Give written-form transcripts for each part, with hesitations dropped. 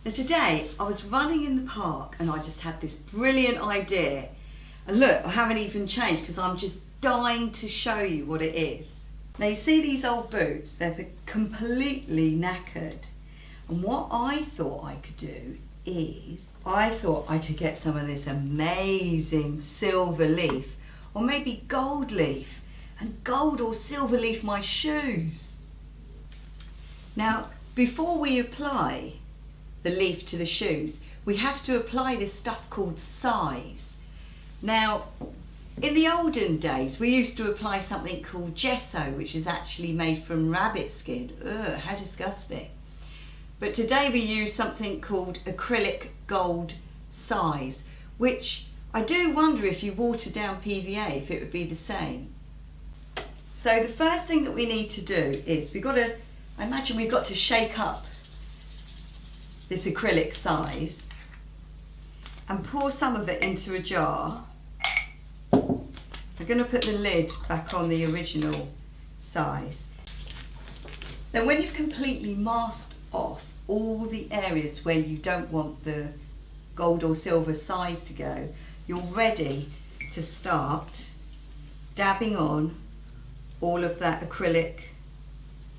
Now today I was running in the park and I just had this brilliant idea. And look, I haven't even changed because I'm just dying to show you what it is. Now you see these old boots, they're completely knackered. And what I thought I could do is, I thought I could get some of this amazing silver leaf, or maybe gold leaf, and gold or silver leaf my shoes. Now, before we apply the leaf to the shoes, we have to apply this stuff called size. Now, in the olden days, we used to apply something called gesso, which is actually made from rabbit skin. Ugh, how disgusting. But today we use something called acrylic gold size, which I do wonder if you water down PVA, if it would be the same. So the first thing that we need to do is I imagine we've got to shake up this acrylic size and pour some of it into a jar. We're going to put the lid back on the original size. Then when you've completely masked off all the areas where you don't want the gold or silver size to go, you're ready to start dabbing on all of that acrylic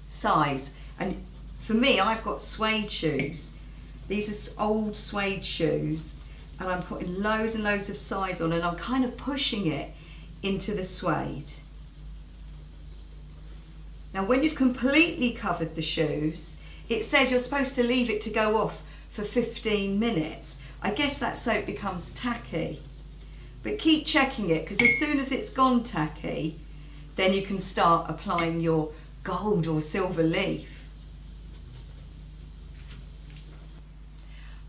size. And for me, I've got suede shoes. These are old suede shoes, and I'm putting loads and loads of size on, and I'm kind of pushing it into the suede. Now when you've completely covered the shoes, it says you're supposed to leave it to go off for 15 minutes. I guess that's so it becomes tacky. But keep checking it, because as soon as it's gone tacky, then you can start applying your gold or silver leaf.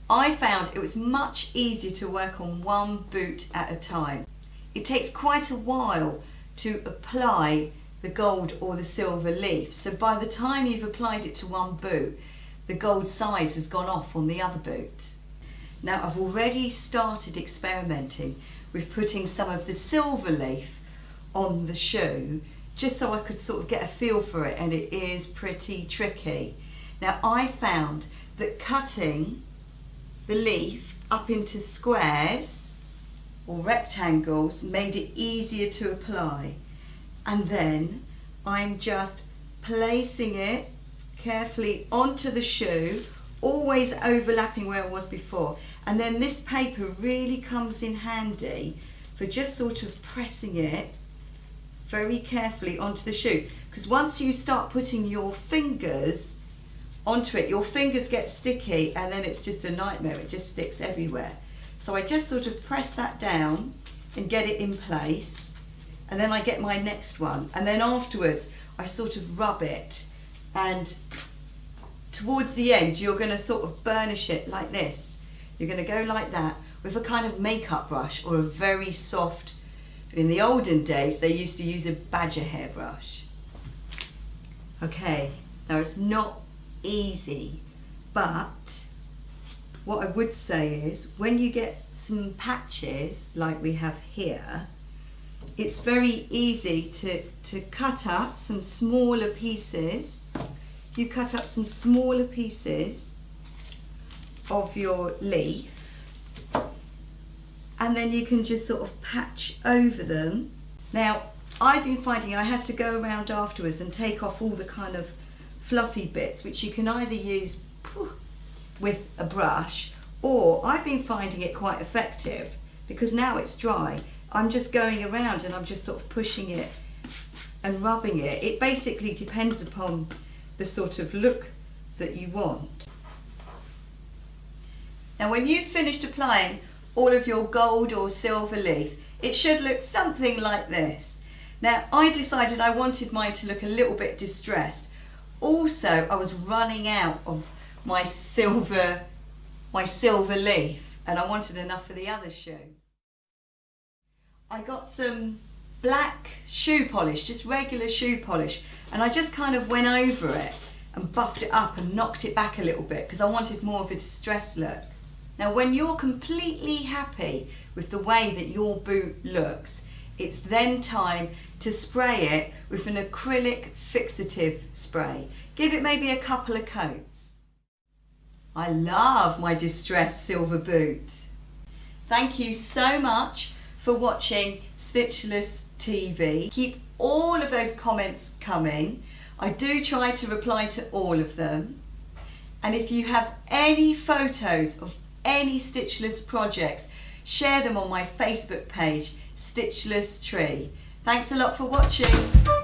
I found it was much easier to work on one boot at a time. It takes quite a while to apply the gold or the silver leaf. So by the time you've applied it to one boot, the gold size has gone off on the other boot. Now I've already started experimenting with putting some of the silver leaf on the shoe, just so I could sort of get a feel for it, and it is pretty tricky. Now I found that cutting the leaf up into squares or rectangles made it easier to apply. And then I'm just placing it carefully onto the shoe, always overlapping where it was before. And then this paper really comes in handy for just sort of pressing it very carefully onto the shoe. Because once you start putting your fingers onto it, your fingers get sticky, and then it's just a nightmare. It just sticks everywhere. So I just sort of press that down and get it in place. And then I get my next one, and then afterwards I sort of rub it, and towards the end you're going to sort of burnish it like this. You're going to go like that with a kind of makeup brush, or a very soft, in the olden days they used to use a badger hair brush. Okay, now it's not easy, but what I would say is when you get some patches like we have here, it's very easy to cut up some smaller pieces. You cut up some smaller pieces of your leaf, and then you can just sort of patch over them. Now I've been finding I have to go around afterwards and take off all the kind of fluffy bits, which you can either use with a brush, or I've been finding it quite effective because now it's dry. I'm just going around and I'm just sort of pushing it and rubbing it. It basically depends upon the sort of look that you want. Now when you've finished applying all of your gold or silver leaf, it should look something like this. Now I decided I wanted mine to look a little bit distressed. Also, I was running out of my silver leaf, and I wanted enough for the other shoe. I got some black shoe polish, just regular shoe polish, and I just kind of went over it and buffed it up and knocked it back a little bit because I wanted more of a distressed look. Now when you're completely happy with the way that your boot looks, it's then time to spray it with an acrylic fixative spray. Give it maybe a couple of coats. I love my distressed silver boot. Thank you so much for watching Stitchless TV. Keep all of those comments coming. I do try to reply to all of them. And if you have any photos of any Stitchless projects, share them on my Facebook page, Stitchless Tree. Thanks a lot for watching.